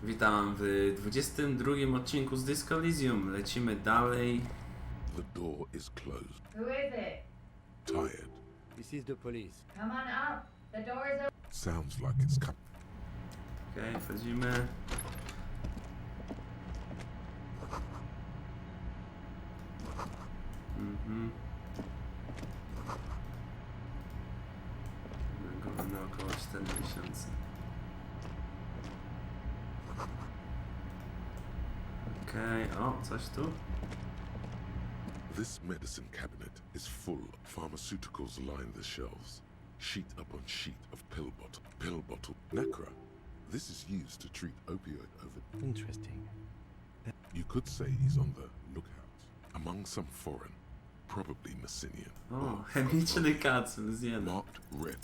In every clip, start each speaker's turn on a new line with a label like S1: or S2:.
S1: Witam w 22 odcinku z Disco Elysium. Lecimy dalej.
S2: The door is closed.
S3: Who is it?
S2: Tired.
S4: This is the police.
S3: Come on up. The door is open.
S2: Sounds like it's coming.
S1: Okej, wchodzimy. Goły na około 4000. Okej, o, coś tu?
S2: This medicine cabinet is full. Pharmaceuticals line the shelves. Sheet upon sheet of pill bottle. Nacra. This is used to treat opioid over.
S4: Interesting.
S2: You could say he's on the lookout. Among some foreign, probably Messinian.
S1: O, chemiczny kacyn z jeden.
S2: Marked red,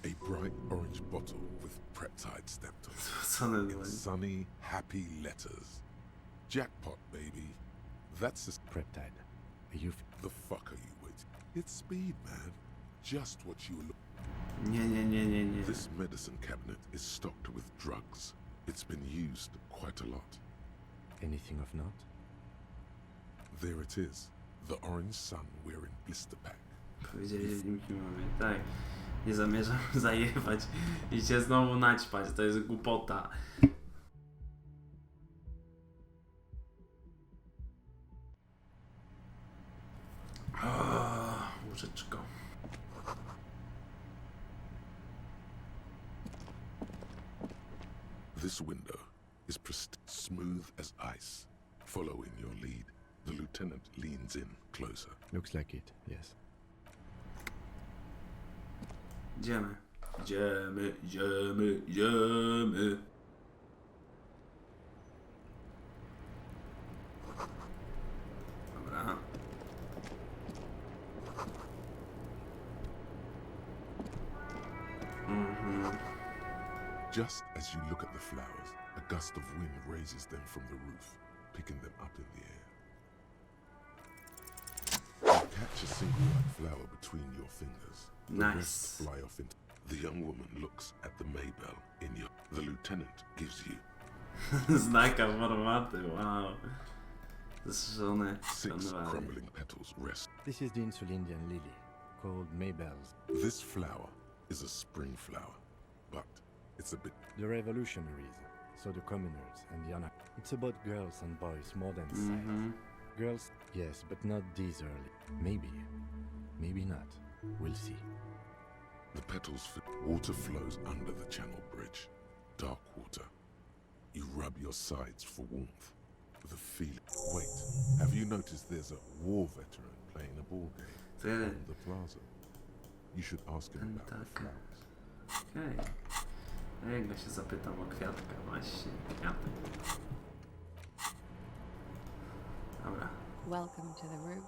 S2: a bright orange bottle with peptide stamped on it.
S1: Co one
S2: In
S1: dwoje?
S2: sunny, happy letters. Jackpot, baby. That's the
S4: Peptide.
S2: The fuck are you waiting? It's speed, man. Just what you were looking.
S1: Nie.
S2: This medicine cabinet is stocked with drugs. It's been used quite a lot.
S4: Anything of note?
S2: There it is. The orange sun wearing blister pack.
S1: Powiedzieli, że nim mamy. Tak. Nie zamierzam zajebać i się znowu naćpać. To jest głupota. Łóżeczko.
S2: This window is smooth as ice. Following your lead, the lieutenant leans in closer.
S4: Looks like it, yes.
S1: Idziemy. Dobra.
S2: Just as you look at the flowers, a gust of wind raises them from the roof, picking them up in the air. You catch a single white flower between your fingers. The
S1: Nice.
S2: rest fly off into. The young woman looks at the Maybell in your. The lieutenant gives you
S1: Znaka formaty, wow. Zszone.
S2: 6 crumbling petals rest.
S4: This is the Insulindian lily, called Maybells.
S2: This flower is a spring flower, but it's a bit.
S4: The revolutionaries, so the commoners and the It's about girls and boys more than sex. Girls, yes, but not these early. Maybe not. We'll see.
S2: The petals fit. Water flows under the channel bridge. Dark water. You rub your sides for warmth. The feeling. Wait, have you noticed there's a war veteran playing a ball game
S1: Tyle.
S2: on the plaza? You should ask him about the
S1: Tak.
S2: flowers.
S1: Okej. A jak go się zapytam o kwiatka, właśnie. Kwiatek. Dobra.
S5: Welcome to the roof.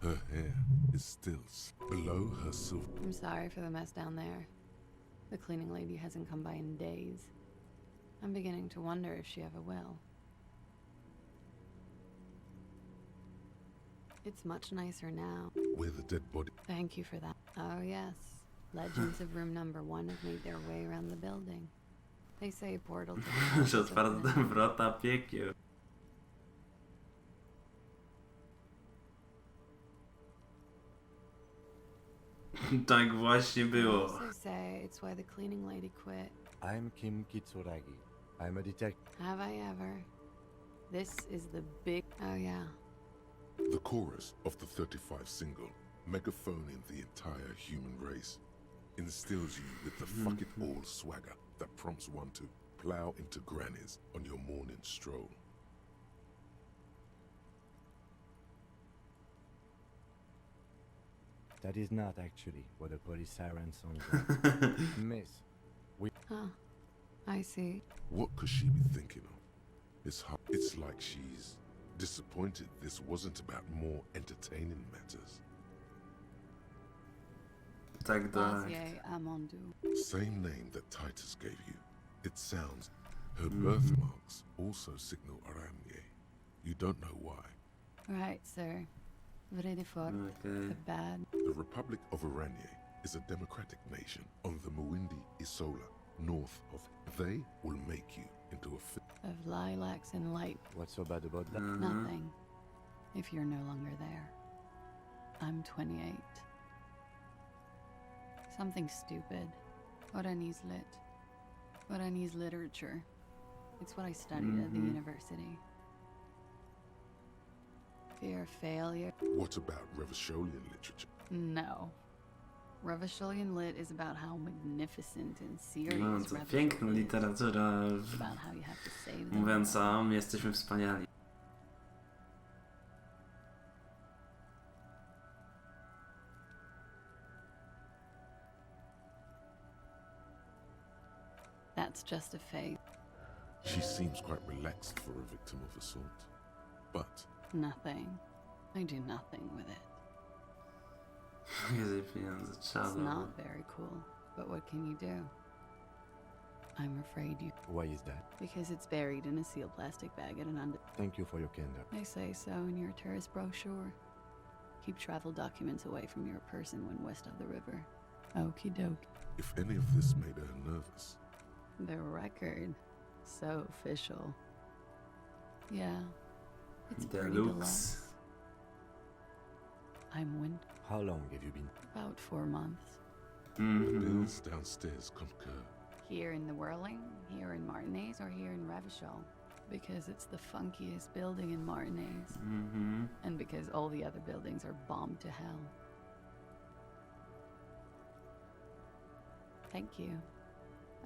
S2: Her hair is still below her silver.
S5: I'm sorry for the mess down there. The cleaning lady hasn't come by in days. I'm beginning to wonder if she ever will. It's much nicer now.
S2: Where the dead body.
S5: Thank you for that. Oh yes. Legends of room number 1 have made their way around the building. They say a portal to the house
S1: Że
S5: is open.
S1: otwarte wrota piekieł. Tak właśnie
S5: They
S1: było.
S5: also say it's why the cleaning lady quit.
S4: I'm Kim Kitsuragi. I'm a detective.
S5: Have I ever? This is the big... Oh yeah.
S2: The chorus of the 35 single, megaphoning the entire human race, instills you with the fuck it all swagger that prompts one to plow into grannies on your morning stroll.
S4: That is not actually what a police siren sounds like. Miss,
S5: Huh. I see.
S2: What could she be thinking of? It's like she's disappointed this wasn't about more entertaining matters.
S1: Tak, tak.
S5: Klaasje Amondu.
S2: Same name that Titus gave you. It sounds. Her birthmarks also signal Aranye. You don't know why.
S5: Right, sir. Vrede fort.
S1: Okej.
S5: The bad.
S2: The Republic of Aranye is a democratic nation on the Muwindi Isola, north of. They will make you
S5: lilacs and light.
S4: What's so bad about that?
S5: Nothing. If you're no longer there. I'm 28. Something stupid. Oranese lit. Oranese literature. It's what I studied at the university. Fear of failure?
S2: What about Revacholian literature?
S5: No. Revacholian lit is about how magnificent and serious
S1: No, to
S5: Revachol
S1: piękna
S5: is.
S1: literatura
S5: It's about how you have to save the
S1: mówiąca
S5: world.
S1: o mnie, jesteśmy wspaniali.
S5: That's just a phase.
S2: She seems quite relaxed for a victim of assault. But
S5: Nothing. I do nothing with it.
S1: Jezu, pieniądze,
S5: It's
S1: czadu.
S5: not very cool, but what can you do? I'm afraid you...
S4: Why is that?
S5: Because it's buried in a sealed plastic bag at an under...
S4: Thank you for your candor.
S5: They say so in your tourist brochure. Keep travel documents away from your person when west of the river. Okie doke.
S2: if any of this made her nervous,
S5: The record. So official. Yeah. It's pretty deluxe.
S1: Deluxe.
S5: I'm win...
S4: How long have you been?
S5: About 4 months.
S2: the
S1: Mhm.
S2: bills downstairs concur.
S5: Here in the Whirling, here in Martinez, or here in Revachol. Because it's the funkiest building in Martinez.
S1: Mhm.
S5: And because all the other buildings are bombed to hell. Thank you.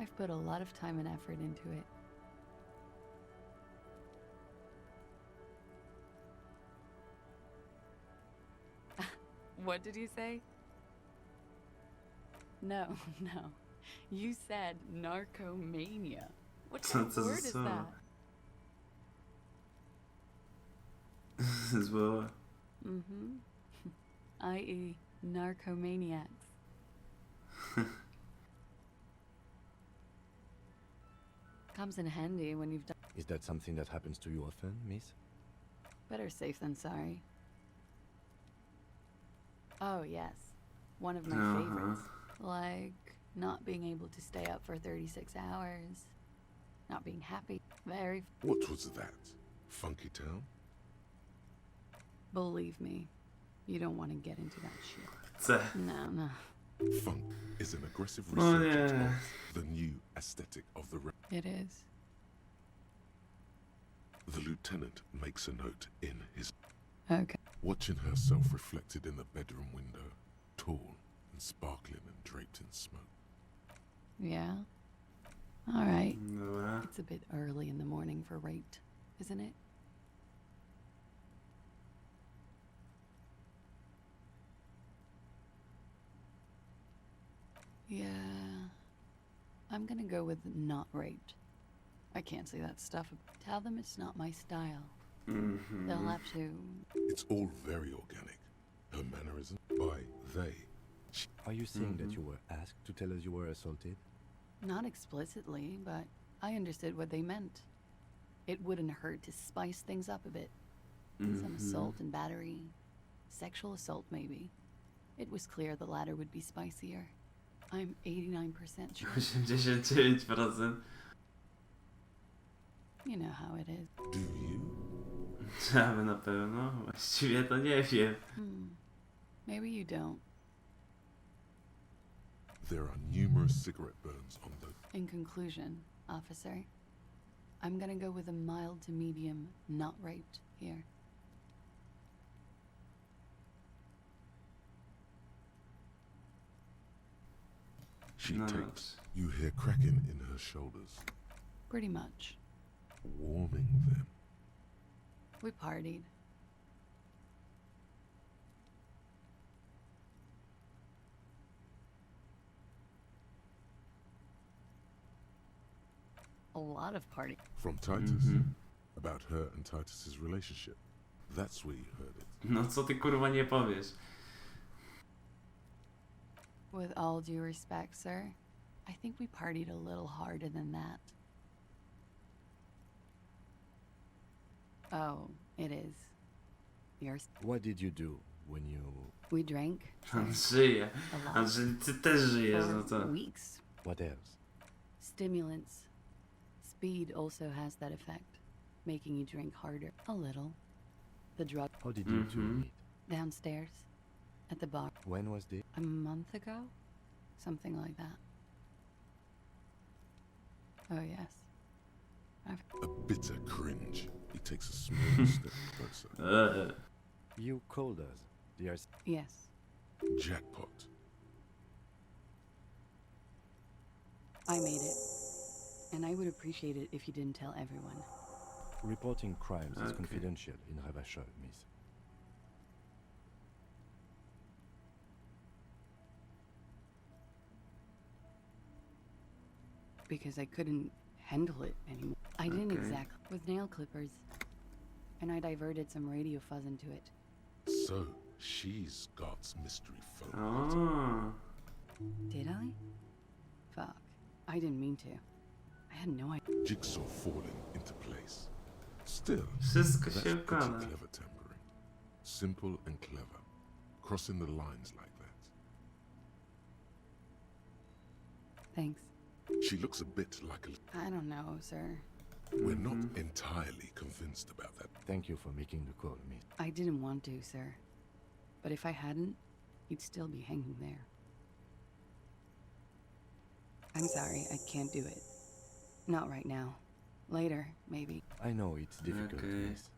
S5: I've put a lot of time and effort into it. What did you say? No, no. You said narcomania. What kind of
S1: Co to za
S5: word is
S1: słowo?
S5: that?
S1: Zło.
S5: Mm-hmm. I.e. narcomaniacs. Comes in handy when you've done
S4: Is that something that happens to you often, miss?
S5: better safe than sorry. Oh, yes. One of my favorites. Like not being able to stay up for 36 hours. Not being happy. Very...
S2: What was that? Funky Town?
S5: Believe me, you don't want to get into that shit.
S1: C.
S5: No, no.
S2: Funk is an aggressive
S1: Oh,
S2: resurgence
S1: yeah.
S2: of the new aesthetic of the
S5: It is.
S2: The lieutenant makes a note in his
S5: Okay.
S2: watching herself reflected in the bedroom window, tall and sparkling and draped in smoke.
S5: Yeah? Alright.
S1: Dobra.
S5: It's a bit early in the morning for rape, isn't it? Yeah. I'm gonna go with not raped. I can't say that stuff. Tell them it's not my style.
S1: Mhm.
S5: They'll have to...
S2: It's all very organic. Her mannerism by they.
S4: Are you saying that you were asked to tell us you were assaulted?
S5: Not explicitly, but I understood what they meant. It wouldn't hurt to spice things up a bit. Some assault and battery. Sexual assault, maybe. It was clear the latter would be spicier. I'm 89% sure.
S1: 89%.
S5: You know how it is.
S2: Do you?
S1: Trzeba na pewno. Właściwie to nie wiem.
S5: Maybe you don't.
S2: There are numerous cigarette burns on the
S5: In conclusion, officer, I'm gonna go with a mild to medium not raped here.
S2: she
S1: No,
S2: takes. You hear cracking in her shoulders,
S5: Pretty much.
S2: warming them.
S5: We partied. A lot of party.
S2: From Titus. About her and Titus's relationship. That's where you heard it.
S1: No co ty kurwa nie powiesz?
S5: With all due respect, sir, I think we partied a little harder than that. Oh, it is. Yours.
S4: What did you do when you...
S5: We drank, sir,
S1: On żyje.
S5: a lot.
S1: Znaczy ty też żyjesz, no
S5: For
S1: to.
S5: weeks.
S4: What else?
S5: Stimulants. Speed also has that effect, making you drink harder. A little. The drug
S4: How did you two meet?
S5: downstairs, at the bar,
S4: When was this?
S5: a month ago? Something like that. Oh, yes.
S2: A bitter cringe. He takes a small step closer.
S4: You called us. There's
S5: Yes.
S2: Jackpot.
S5: I made it. And I would appreciate it if you didn't tell everyone.
S4: reporting crimes is
S1: Okay.
S4: confidential in Ravachol, miss.
S5: Because I couldn't handle it anymore. I didn't
S1: Okay.
S5: exactly. With nail clippers. And I diverted some radio fuzz into it.
S2: So, she's God's mystery phone.
S1: Oh.
S5: Did I? Fuck. I didn't mean to. I had no idea.
S2: Jigsaw falling into place. Still,
S1: Wszystko
S2: that's
S1: się
S2: pretty
S1: układa.
S2: clever tampering. Simple and clever. Crossing the lines like that.
S5: Thanks.
S2: She looks a bit like a...
S5: I don't know, sir.
S2: We're not entirely convinced about that.
S4: Thank you for making the call, miss.
S5: I didn't want to, sir. But if I hadn't, he'd still be hanging there. I'm sorry, I can't do it. Not right now. Later, maybe.
S4: I know it's difficult,
S1: Okay.
S4: miss.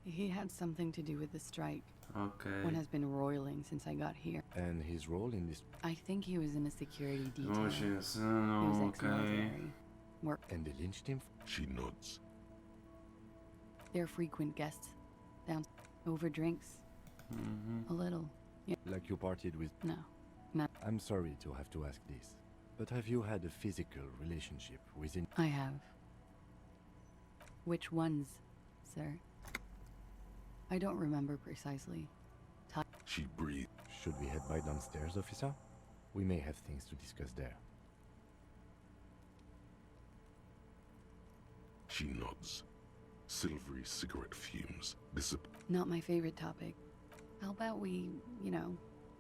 S5: He had something to do with the strike.
S1: Okej.
S5: One has been roiling since I got here.
S4: And his role in this...
S5: I think he was in a security detail.
S1: O
S5: He
S1: się,
S5: was
S1: no okej.
S5: ex-military.
S4: And they lynched him?
S2: She nods.
S5: They're frequent guests. Down over drinks. A little.
S4: Like you partied with...
S5: No.
S4: I'm sorry to have to ask this, but have you had a physical relationship within...
S5: I have. Which ones, sir? I don't remember precisely.
S2: She breathes.
S4: Should we head by downstairs, officer? We may have things to discuss there.
S2: She nods. Silvery cigarette fumes dissipate.
S5: Not my favorite topic. How about we,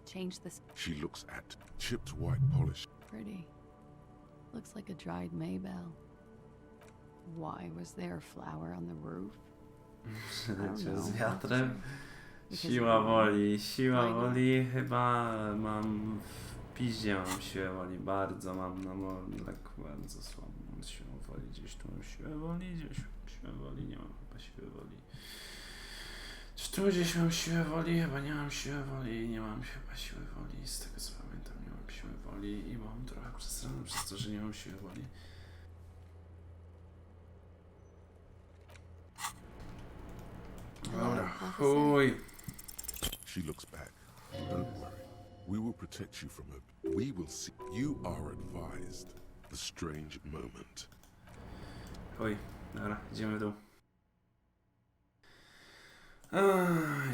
S5: change this?
S2: She looks at chipped white polish.
S5: Pretty. Looks like a dried Maybell. Why was there a flower on the roof?
S1: Leciał z
S5: know.
S1: wiatrem.
S5: Because
S1: Siła
S5: of-
S1: woli, siła
S5: Fajne.
S1: woli. Chyba mam w piździe mam siłę woli. Bardzo mam na tak bardzo słabą mam siłę woli. Gdzieś tu mam siłę woli, gdzieś mam siłę woli. Nie mam chyba siły woli. Czy tu gdzieś mam siłę woli? Chyba nie mam siły woli. Nie mam chyba siły woli. Z tego co pamiętam nie mam siły woli. I mam trochę przesrane przez to, że nie mam siły woli. Dobra, chuj.
S2: She looks back. Don't worry. We will protect you from her. We will see. You are advised. The strange moment.
S1: Oj, dobra, idziemy w dół.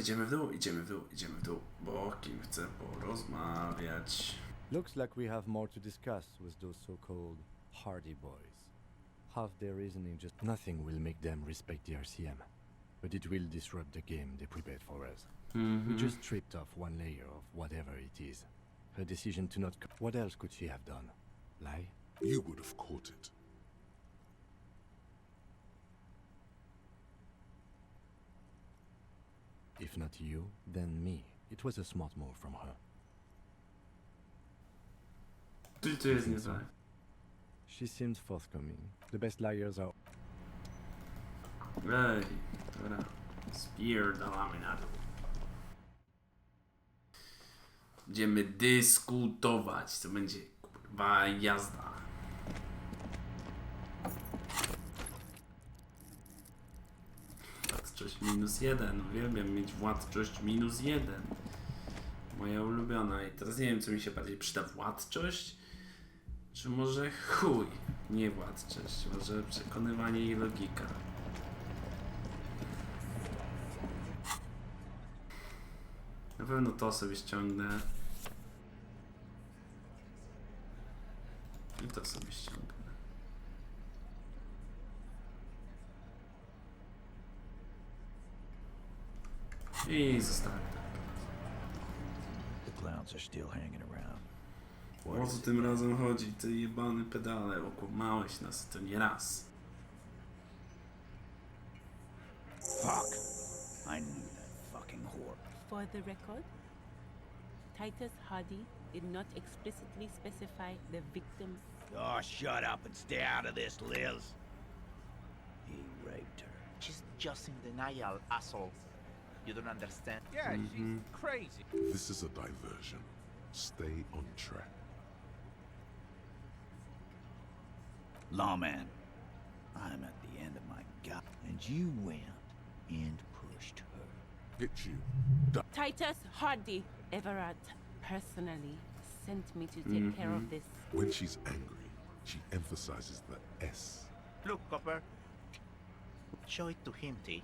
S1: Idziemy w dół, idziemy w dół, idziemy w dół, bo o kim chcę porozmawiać.
S4: Looks like we have more to discuss with those so-called Hardy Boys. Half their reasoning just nothing will make them respect the RCM. But it will disrupt the game they prepared for us. We just stripped off one layer of whatever it is. Her decision to not... What else could she have done? Lie?
S2: You would have caught it.
S4: If not you, then me. It was a smart move from her.
S1: Tu jest niezłe.
S4: She seems forthcoming. The best liars are...
S1: Ej, dobra, spierdalamy na dół. Będziemy dyskutować, to będzie kurwa jazda. Władczość -1, uwielbiam mieć władczość -1. Moja ulubiona i teraz nie wiem co mi się bardziej przyda, władczość? Czy może chuj, nie władczość, może przekonywanie i logika. Na pewno to sobie ściągnę. I to sobie ściągnę. I zostawię.
S6: The clowns are still hanging around.
S1: O co tym razem chodzi? Ty jebany pedale, okłamałeś nas, to nie raz.
S6: Fuck! I knew that fucking whore.
S7: For the record, Titus Hardy did not explicitly specify the victim.
S6: Oh, shut up and stay out of this, Liz. He raped her.
S8: She's just in denial, asshole. You don't understand.
S9: Yeah, she's crazy.
S2: This is a diversion. Stay on track.
S6: Lawman, I'm at the end of my gut, and you went and pushed her.
S2: Hit you.
S7: Titus Hardy Everard personally sent me to take care of this.
S2: When she's angry, she emphasizes the S.
S8: Look, Copper. Show it to him, T.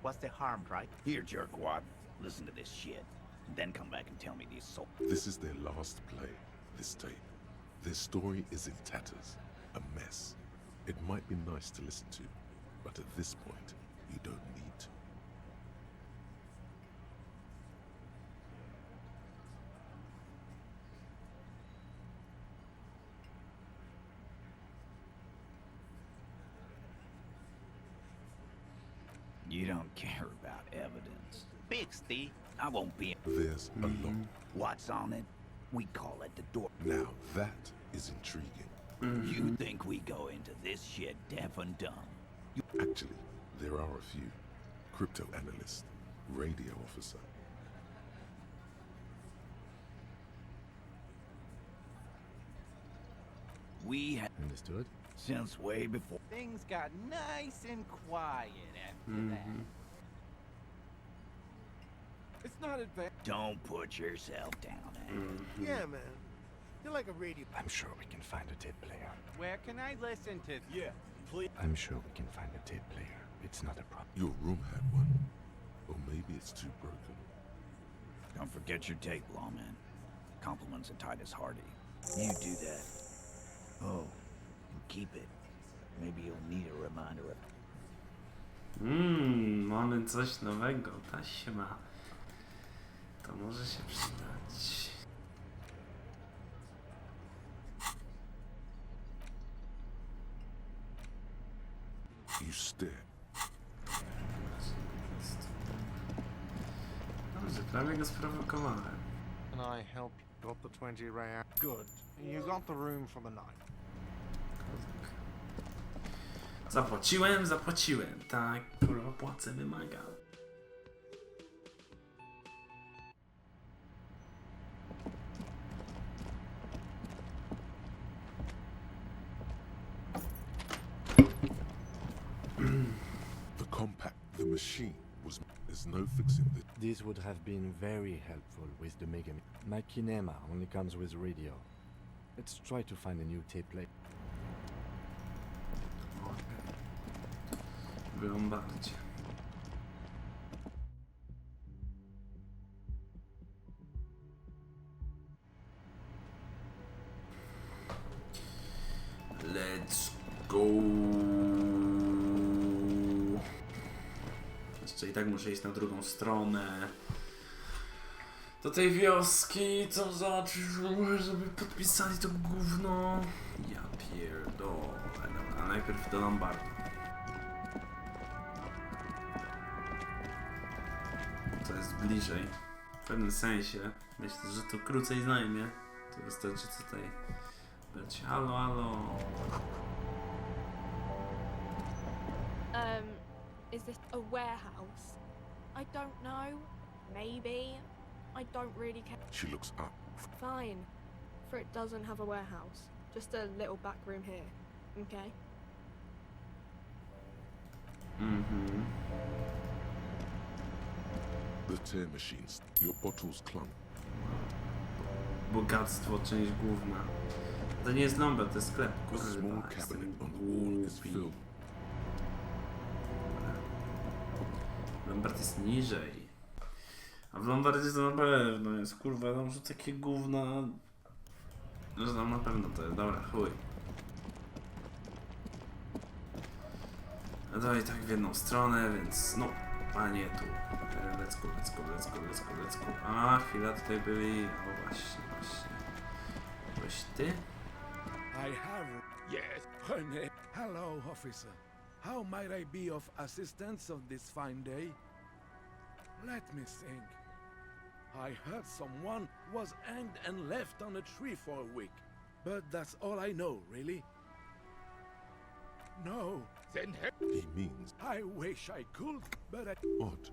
S8: What's the harm, right?
S6: Here, jerkwad, listen to this shit, and then come back and tell me these so.
S2: This is their last play, this tape. Their story is in tatters, a mess. It might be nice to listen to, but at this point, you don't need to.
S6: You don't care about evidence.
S8: Biggs, T.
S6: I won't be.
S2: There's a lot.
S6: What's on it? We call it the door.
S2: Now that is intriguing.
S6: You think we go into this shit deaf and dumb?
S2: Actually, there are a few. Crypto analyst, radio officer.
S6: We have
S4: Understood?
S6: since way before.
S9: Things got nice and quiet after that. It's not advanced.
S6: Don't put yourself down, eh?
S10: Yeah, man. You're like a radio.
S4: I'm sure we can find a tape player.
S9: Where can I listen to?
S10: Yeah, please.
S4: I'm sure we can find a tape player. It's not a problem.
S2: Your room had one. Or maybe it's too broken.
S6: Don't forget your tape, lawman. Compliments of Titus Hardy. You do that. Oh, and keep it. Maybe you'll need a reminder of.
S1: Mamy coś nowego, taśma. To może się przydać.
S2: You stare.
S1: Dobrze, prawie go sprowokowałem.
S10: And I helped got the 20 ray out. Good. You got the room for the night.
S1: Kozak. Zapłaciłem. Tak, kurwa, płacę, wymaga.
S2: The compact, the machine was. There's no fixing this.
S4: This would have been very helpful with the Mega. My Kinema only comes with radio. Let's try to find a new tape player.
S1: W Lombardzie. Let's go. Jeszcze i tak muszę iść na drugą stronę. Do tej wioski, co zobaczysz, żeby podpisali to gówno. Ja pierdolę. Dobra, najpierw do Lombardu. To jest bliżej. W pewnym sensie. Myślę, że to krócej zajmie. To wystarczy tutaj być. Halo, halo.
S11: Is this a warehouse? I don't know. Maybe. I don't really care.
S2: She looks up.
S11: Fine. For it doesn't have a warehouse. Just a little back room here. Okay?
S2: The tear machines. Your bottles clunk.
S1: Bogactwo, część główna. To nie jest Lombard, to jest sklep.
S2: A small
S1: Kurwa,
S2: cabinet
S1: jestem
S2: on the wall is
S1: głupi.
S2: filled.
S1: Lombard jest niżej. A w Lombardzie to na pewno jest, kurwa, tam że takie gówna. Że tam na pewno to jest, dobra, chuj. No to i tak w jedną stronę, więc no, panie tu. Let's go. A, chwila, tutaj byli, o właśnie. Ktoś ty?
S12: I have.
S8: Yes.
S12: René. Hello, officer. How might I be of assistance on this fine day? Let me think. I heard someone was hanged and left on a tree for a week. But that's all I know, really. No.
S8: Then
S2: He means
S12: I wish I could, but I...
S2: odd.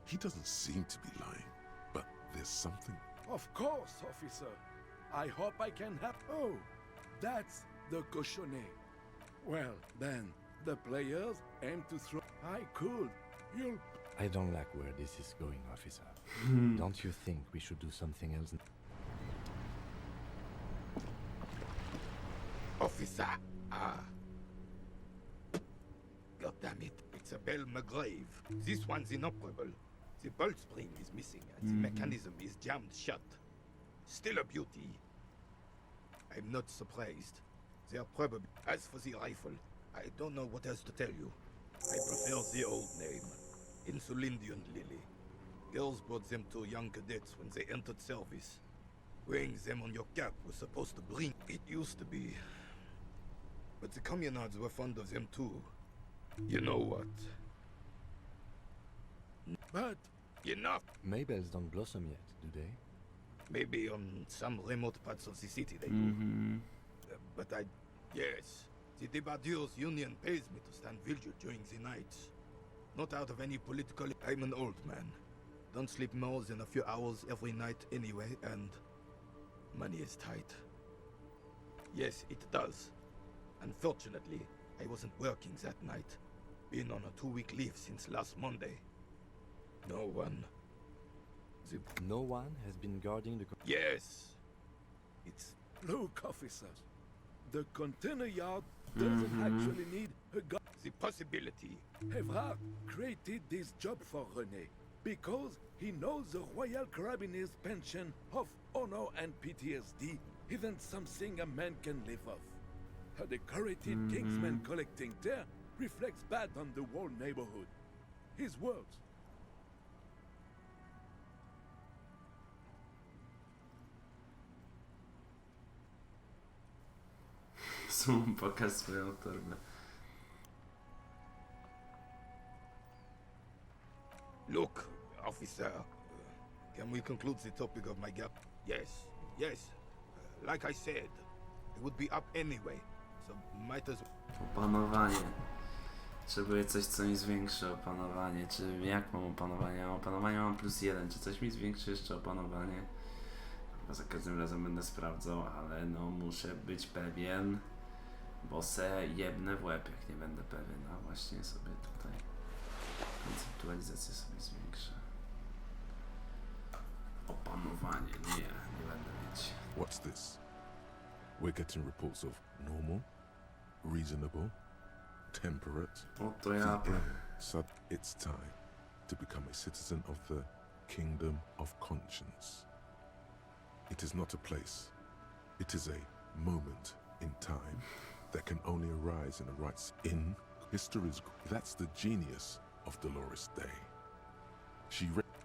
S2: He doesn't seem to be lying, but there's something.
S12: Of course, officer. I hope I can help. Oh, that's the cochonnet. Well, then, the players aim to throw... I could. You'll...
S4: I don't like where this is going, officer. Don't you think we should do something else?
S8: Officer. God damn it. It's a Bell McGrave. This one's inoperable. The bolt spring is missing and the mechanism is jammed shut. Still a beauty. I'm not surprised. They are probably... As for the rifle, I don't know what else to tell you. I prefer the old name. Insulindian Lily. Girls brought them to young cadets when they entered service. Wearing them on your cap was supposed to bring... It used to be. But the communards were fond of them too. You know what?
S12: But...
S8: Enough!
S4: Maybells don't blossom yet, do they?
S8: Maybe on some remote parts of the city they do. But I... Yes. The Debardeurs Union pays me to stand vigil during the nights. Not out of any political... I'm an old man. Don't sleep more than a few hours every night anyway, and... money is tight. Yes, it does. Unfortunately, I wasn't working that night. Been on a 2-week leave since last Monday. No one...
S4: No one has been guarding the...
S8: Yes! It's...
S12: Look, officers. The container yard doesn't actually need a guard.
S8: The possibility.
S12: Evrard created this job for René because he knows the Royal Carabiniers' pension of honor and PTSD isn't something a man can live off. A decorated Kingsman collecting there reflects bad on the whole neighborhood. His words.
S1: Pokaż swoją torbę.
S8: Look, officer. Can we conclude the topic of my gap? Yes, yes. Like I said, it would be up anyway, so might as well.
S1: Opanowanie. Potrzebuję coś, co mi zwiększy opanowanie. Czy jak mam opanowanie? Mam opanowanie, mam +1. Czy coś mi zwiększy jeszcze opanowanie? Chyba za każdym razem będę sprawdzał, ale no muszę być pewien, bo se jebnę w łeb, jak nie będę pewien. A właśnie sobie tutaj konceptualizację sobie zwiększę. Opanowanie. Nie będę mieć.
S2: What's this? We're getting reports of normal, reasonable, temperate.
S1: Oto ja.
S2: So it's time to become a citizen of the Kingdom of Conscience. It is not a place. It is a moment in time that can only arise in the in history's... That's the genius of Dolores Day.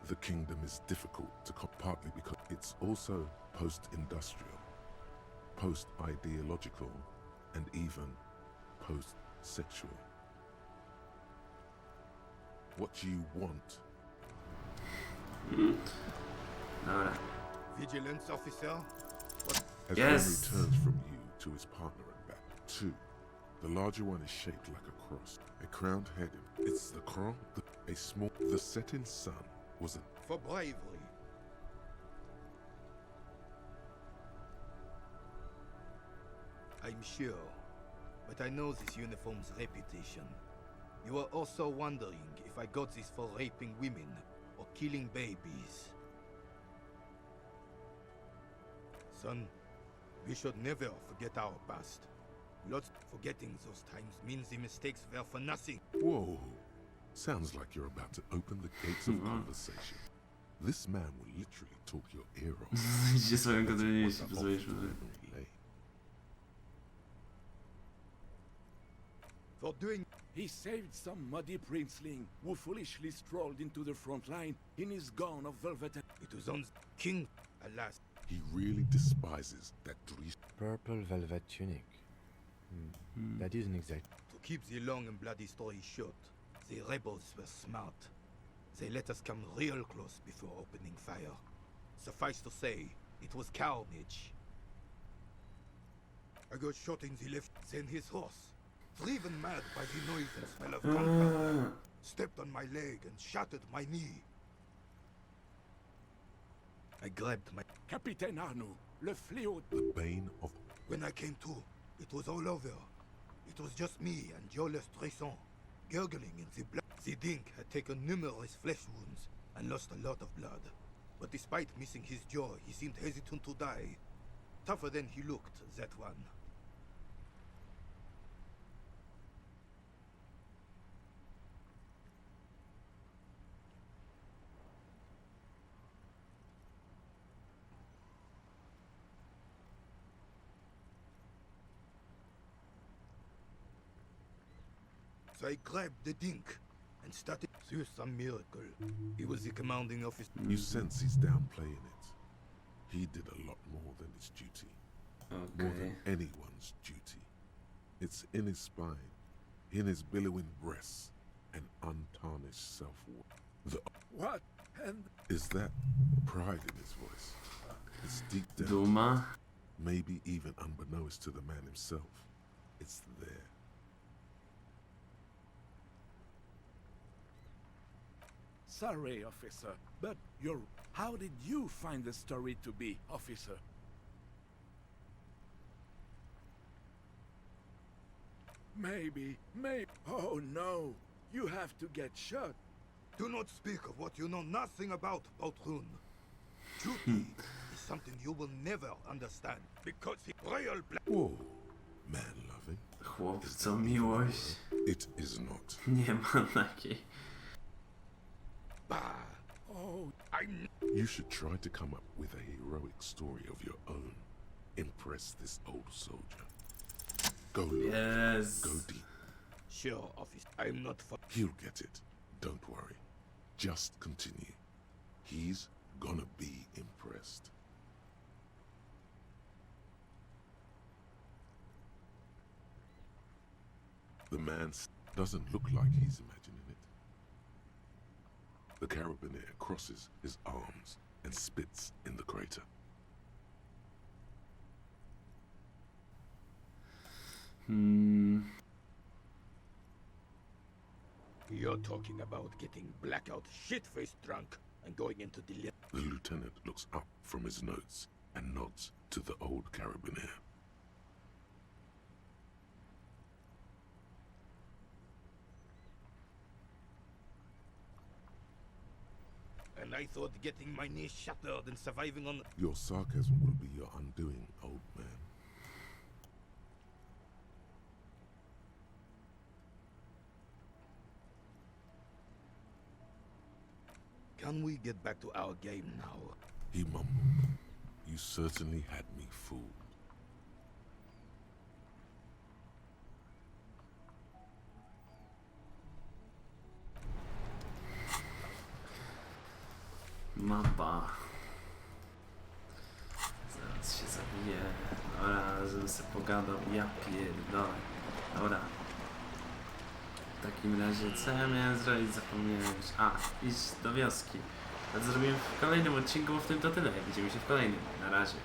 S2: The kingdom is difficult to partly because it's also post-industrial, post-ideological, and even post-sexual. What do you want?
S1: Dobra.
S8: Vigilance officer? What?
S2: As
S1: Yes.
S2: one returns from you to his partner and back. 2. The larger one is shaped like a cross. A crowned head. It's the crown. The setting sun was a...
S8: For bravery. I'm sure, but I know this uniform's reputation. You are also wondering if I got this for raping women or killing babies. Son, we should never forget our past. Lots forgetting those times means the mistakes were for nothing.
S2: Whoa. Sounds like you're about to open the gates of conversation. This man will literally talk your ear off.
S1: Idzie swoją kontrolę, jeśli pozwolisz mu.
S8: For doing...
S12: He saved some muddy princeling who foolishly strolled into the front line in his gown of velvet.
S8: It was on King, alas.
S2: He really despises that Dries.
S4: Purple velvet tunic. That isn't exact.
S8: To keep the long and bloody story short, the rebels were smart. They let us come real close before opening fire. Suffice to say, it was carnage. I got shot in the left, then his horse, driven mad by the noise and smell of gunpowder, stepped on my leg and shattered my knee. I grabbed my...
S12: Capitaine Arnoux, le fléau.
S2: The bane of...
S8: When I came to, it was all over. It was just me and Jolas Tresson, gurgling in the blood. The Dink had taken numerous flesh wounds and lost a lot of blood. But despite missing his jaw, he seemed hesitant to die. Tougher than he looked, that one. So I grabbed the Dink and started through some miracle. He was the commanding officer.
S2: You sense he's downplaying it. He did a lot more than his duty. More than anyone's duty. It's in his spine, in his billowing breasts, and untarnished self-worth.
S12: What? And
S2: Is that pride in his voice? It's deep down.
S1: Duma.
S2: Maybe even unbeknownst to the man himself. It's there.
S12: sorry, officer, but you're... How did you find the story to be, officer? Maybe. Oh no, you have to get shot.
S8: Do not speak of what you know nothing about, Boutroun. Duty is something you will never understand, because the royal black...
S2: Whoa, man-loving.
S1: Chłopco, miłość.
S2: It is not.
S1: Nie ma takiej.
S8: Bah.
S12: Oh,
S2: You should try to come up with a heroic story of your own. Impress this old soldier. Go low.
S1: Yes.
S2: Go deep.
S8: Sure, officer. I'm not for...
S2: He'll get it. Don't worry. Just continue. He's gonna be impressed. The man doesn't look like he's imagining it. The carabiner crosses his arms and spits in the crater.
S8: You're talking about getting blackout shit-faced drunk and going into delirium.
S2: The lieutenant looks up from his notes and nods to the old carabiner.
S8: And I thought getting my knee shattered and surviving on...
S2: Your sarcasm will be your undoing, old man.
S8: Can we get back to our game now?
S2: He mumbled. You certainly had me fooled.
S1: Mapa. Zaraz się zabiję. Dobra, żebym sobie pogadał. Ja pierdolę. Dobra. W takim razie, co ja miałem zrobić? Zapomniałem. Iść do wioski. To zrobimy w kolejnym odcinku, bo w tym to tyle. Widzimy się w kolejnym. Na razie.